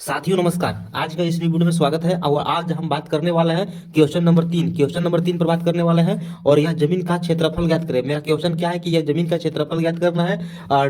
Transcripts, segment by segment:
साथियों नमस्कार। आज का इस वीडियो में स्वागत है और आज हम बात करने वाले हैं क्वेश्चन नंबर 3 पर बात करने वाले हैं। और यह जमीन का क्षेत्रफल ज्ञात करें। मेरा क्वेश्चन क्या है कि यह जमीन का क्षेत्रफल ज्ञात करना है,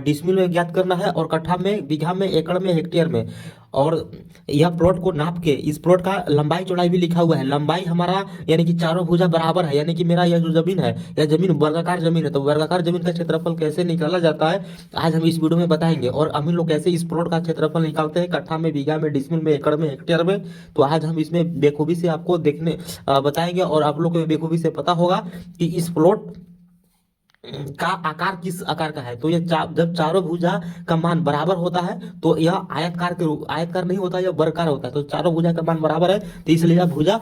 डिसमिल में ज्ञात करना है और कट्ठा में, बीघा में, एकड़ में, हेक्टेयर में। और यह प्लॉट को नाप के इस प्लॉट का लंबाई चौड़ाई भी लिखा हुआ है। लंबाई हमारा यानी कि चारों भुजा बराबर है, यानी कि मेरा यह जो जमीन है यह जमीन वर्गाकार जमीन है। तो वर्गाकार जमीन का क्षेत्रफल कैसे निकाला जाता है आज हम इस वीडियो में बताएंगे। और हम लोग कैसे इस प्लॉट का क्षेत्रफल निकालते हैं कट्ठा में, बीघा में, डिसमिल में, एकड़ में, हेक्टेयर में। तो आज हम इसमें बेखूबी से आपको बताएंगे और आप लोग को बेखूबी से पता होगा कि इस प्लॉट का आकार किस आकार का है। तो ये जब चारों भुजा का मान बराबर होता है तो यह आयतकार के रूप, आयतकार नहीं होता, यह वर्गाकार होता है। तो चारों भुजा का मान बराबर है तो इसलिए यह भुजा,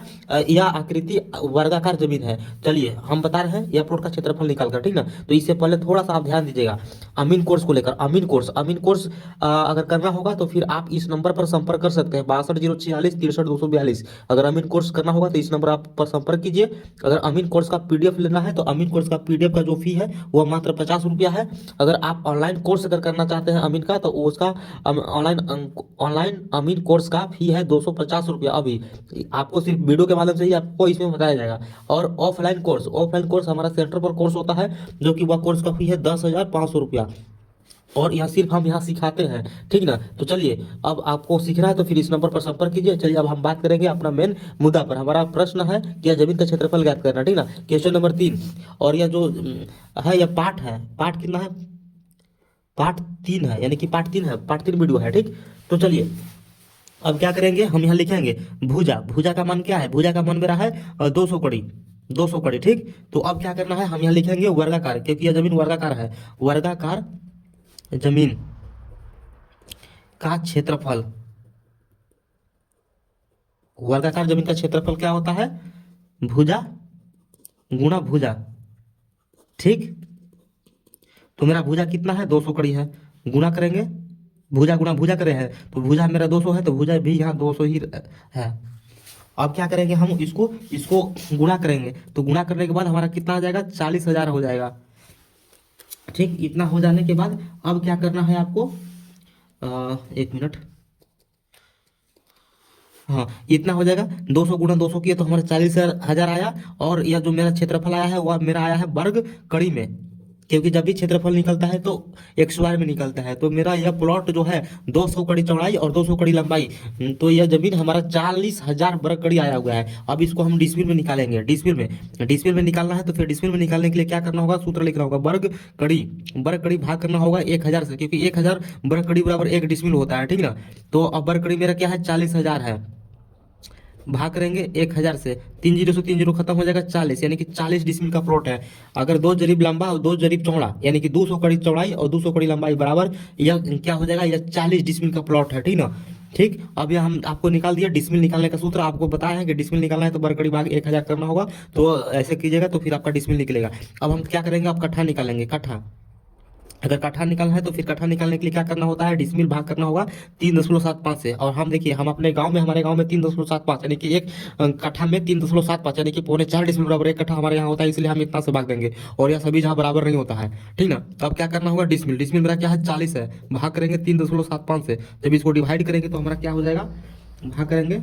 यह आकृति वर्गाकार जमीन है। चलिए हम बता रहे हैं यह प्लॉट का क्षेत्रफल निकाल कर, ठीक ना। तो इससे पहले थोड़ा सा आप ध्यान दीजिएगा अमीन कोर्स को लेकर। अमीन कोर्स अगर करना होगा तो फिर आप इस नंबर पर संपर्क कर सकते हैं 62 046 63 242। अगर अमीन कोर्स करना होगा तो इस नंबर आप पर संपर्क कीजिए। अगर अमीन कोर्स का पीडीएफ लेना है तो अमीन कोर्स का पीडीएफ का जो फी है वह मात्र 50 रुपया है। अगर आप ऑनलाइन कोर्स अगर करना चाहते हैं अमीन का तो उसका ऑनलाइन अमीन कोर्स का फी है 250 रुपया। अभी आपको सिर्फ वीडियो के माध्यम से ही आपको इसमें बताया जाएगा। और ऑफलाइन कोर्स हमारा सेंटर पर कोर्स होता है जो कि वह कोर्स का फी है 10,500 रुपया। और यह सिर्फ हम यहाँ सिखाते हैं, ठीक ना। तो चलिए अब आपको सीखना है तो फिर इस नंबर पर संपर्क कीजिए। चलिए अब हम बात करेंगे अपना मेन मुद्दा पर। हमारा प्रश्न है कि यह जमीन का क्षेत्रफल ज्ञात करना, ठीक ना। Question number 3। और यह जो है यह पार्ट है, पार्ट कितना है, पार्ट 3 है, यानी कि पार्ट 3 वीडियो है, ठीक। तो चलिए अब क्या करेंगे, हम यहाँ लिखेंगे भुजा का मान क्या है। भुजा का मान मेरा है 200 कड़ी, 200 कड़ी, ठीक। तो अब क्या करना है, हम यहाँ लिखेंगे वर्गाकार, क्योंकि यह जमीन वर्गाकार है। वर्गाकार जमीन का क्षेत्रफल, वर्गाकार जमीन का क्षेत्रफल क्या होता है, भुजा गुणा भुजा, ठीक। तो मेरा भुजा कितना है, 200 कड़ी है। गुणा करेंगे, भुजा गुणा भुजा करे हैं तो भुजा मेरा 200 है तो भुजा भी यहाँ 200 ही है। अब क्या करेंगे, हम इसको इसको गुणा करेंगे तो गुणा करने के बाद हमारा कितना आ जाएगा, 40,000 हो जाएगा, ठीक। इतना हो जाने के बाद अब क्या करना है आपको, एक मिनट, हाँ इतना हो जाएगा। 200 गुणा 200 किया तो हमारा 40,000 आया। और यह जो मेरा क्षेत्रफल आया है वह मेरा आया है वर्ग कड़ी में, क्योंकि जब भी क्षेत्रफल निकलता है तो XY में निकलता है। तो मेरा यह प्लॉट जो है 200 कड़ी चौड़ाई और 200 कड़ी लंबाई, तो यह जमीन हमारा 40,000 वर्ग कड़ी आया हुआ है। अब इसको हम डिसमिल में निकालेंगे। डिसमिल में निकालना है तो फिर डिसमिल में निकालने के लिए क्या करना होगा, सूत्र लिखना होगा, वर्ग कड़ी भाग करना होगा 1000 से, क्योंकि 1000 वर्ग कड़ी बराबर 1 डिसमिल होता है, ठीक ना। तो अब वर्ग कड़ी मेरा क्या है, 40,000 है। भाग करेंगे 1000 से, 3 जीरो से 3 जीरो खत्म हो जाएगा, 40, यानी कि 40 डिसमिल का प्लॉट है। अगर 2 जरीब लंबा और 2 जरीब चौड़ा, यानी कि 200 कड़ी चौड़ाई और 200 कड़ी लंबाई बराबर यह क्या हो जाएगा, यह 40 डिसमिल का प्लॉट है, ठीक ना। ठीक, अब यह हम आपको निकाल दिया। डिसमिल निकालने का सूत्र आपको बताया है कि डिसमिल निकालना है तो बरकड़ी भाग 1000 करना होगा। तो ऐसे कीजिएगा तो फिर आपका डिसमिल निकलेगा। अब हम क्या करेंगे, आप कट्ठा निकालेंगे। कट्ठा, अगर कट्ठा निकालना है तो फिर कट्ठा निकालने के लिए क्या करना होता है, डिसमिल भाग करना होगा 3.75 से। और हम देखिए, हम अपने गांव में, हमारे गांव में 3.75 यानी कि एक कट्ठा में 3.75 यानी कि 4.25 डिसमिल बराबर एक कट्ठा हमारे यहाँ होता है, इसलिए हम इतना से भाग देंगे। और यह सभी जहाँ बराबर नहीं होता है, ठीक ना। तो अब क्या करना होगा, डिसमिल मेरा क्या है, 40 है। भाग करेंगे 3.75 से, जब इसको डिवाइड करेंगे तो हमारा क्या हो जाएगा, भाग करेंगे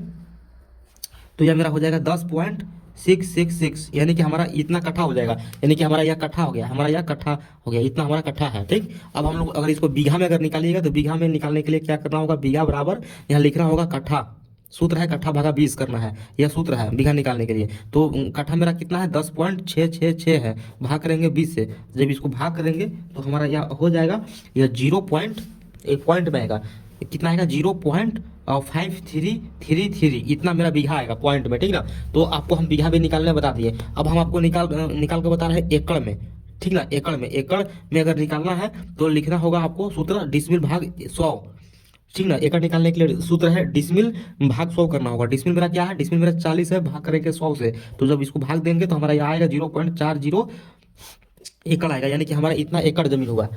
तो यह मेरा हो जाएगा 10.666, यानी कि हमारा इतना कट्ठा हो जाएगा, यानी कि हमारा यह कट्ठा हो गया, हमारा यह कट्ठा हो गया, इतना हमारा कट्ठा है, ठीक। अब हम लोग अगर इसको बीघा में अगर निकालिएगा तो बीघा में निकालने के लिए क्या करना होगा, बीघा बराबर यहाँ लिखना होगा कट्ठा, सूत्र है कट्ठा भागा 20 करना है, यह सूत्र है बीघा निकालने के लिए। तो कट्ठा मेरा कितना है, 10.666 है। भाग करेंगे 20 से, जब इसको भाग करेंगे तो हमारा यह हो जाएगा, यह 0.1 में आएगा, कितना आएगा, 0.5333, इतना मेरा बीघा आएगा पॉइंट में, ठीक ना। तो आपको हम बीघा भी निकालने बता दिए। अब हम आपको निकाल के बता रहे हैं एकड़ में, ठीक ना। एकड़ में अगर निकालना है तो लिखना होगा आपको सूत्र, डिसमिल भाग 100, ठीक ना। एकड़ निकालने के लिए सूत्र है डिसमिल भाग 100 करना होगा। डिसमिल मेरा क्या है, डिसमिल मेरा 40 है, भाग करेंगे 100 से। तो जब इसको भाग देंगे तो हमारा यहाँ आएगा 0.40 एकड़ आएगा, यानी कि हमारा इतना एकड़ जमीन हुआ,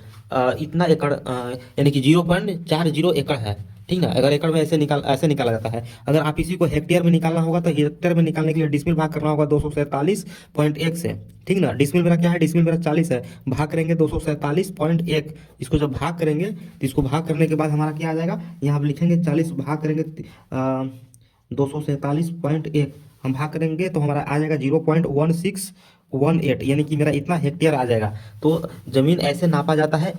इतना एकड़, यानी कि 0.40 एकड़ है, ठीक ना। अगर एकड़ में ऐसे निकाला जाता है। अगर आप इसी को हेक्टेयर में निकालना होगा तो हेक्टेयर में निकालने के लिए डिसमिल भाग करना होगा 247.1 से। ठीक ना। डिसमिल मेरा क्या है, डिसमिल मेरा 40 है, भाग करेंगे 247.1। इसको जब भाग करेंगे तो इसको भाग करने के बाद हमारा क्या आ जाएगा, यहाँ आप लिखेंगे 40 भाग करेंगे 247.1, हम भाग करेंगे तो हमारा आ जाएगा 0.1618, यानी कि मेरा इतना हेक्टेयर आ जाएगा। तो जमीन ऐसे नापा जाता है,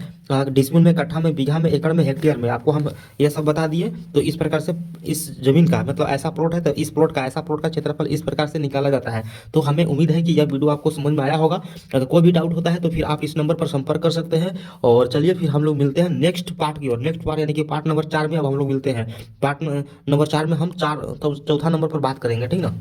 डिसमिल में, कट्ठा में, बीघा में, एकड़ में, हेक्टेयर में। आपको हम ये सब बता दिए। तो इस प्रकार से इस जमीन का मतलब ऐसा प्लॉट है तो इस प्लॉट का, ऐसा प्लॉट का क्षेत्रफल इस प्रकार से निकाला जाता है। तो हमें उम्मीद है कि यह वीडियो आपको समझ में आया होगा। अगर कोई भी डाउट होता है तो फिर आप इस नंबर पर संपर्क कर सकते हैं। और चलिए फिर हम लोग मिलते हैं नेक्स्ट पार्ट की ओर। नेक्स्ट पार्ट यानी कि पार्ट नंबर 4 में अब हम लोग मिलते हैं। पार्ट नंबर 4 में हम चौथा नंबर पर बात करेंगे। ठीक ना।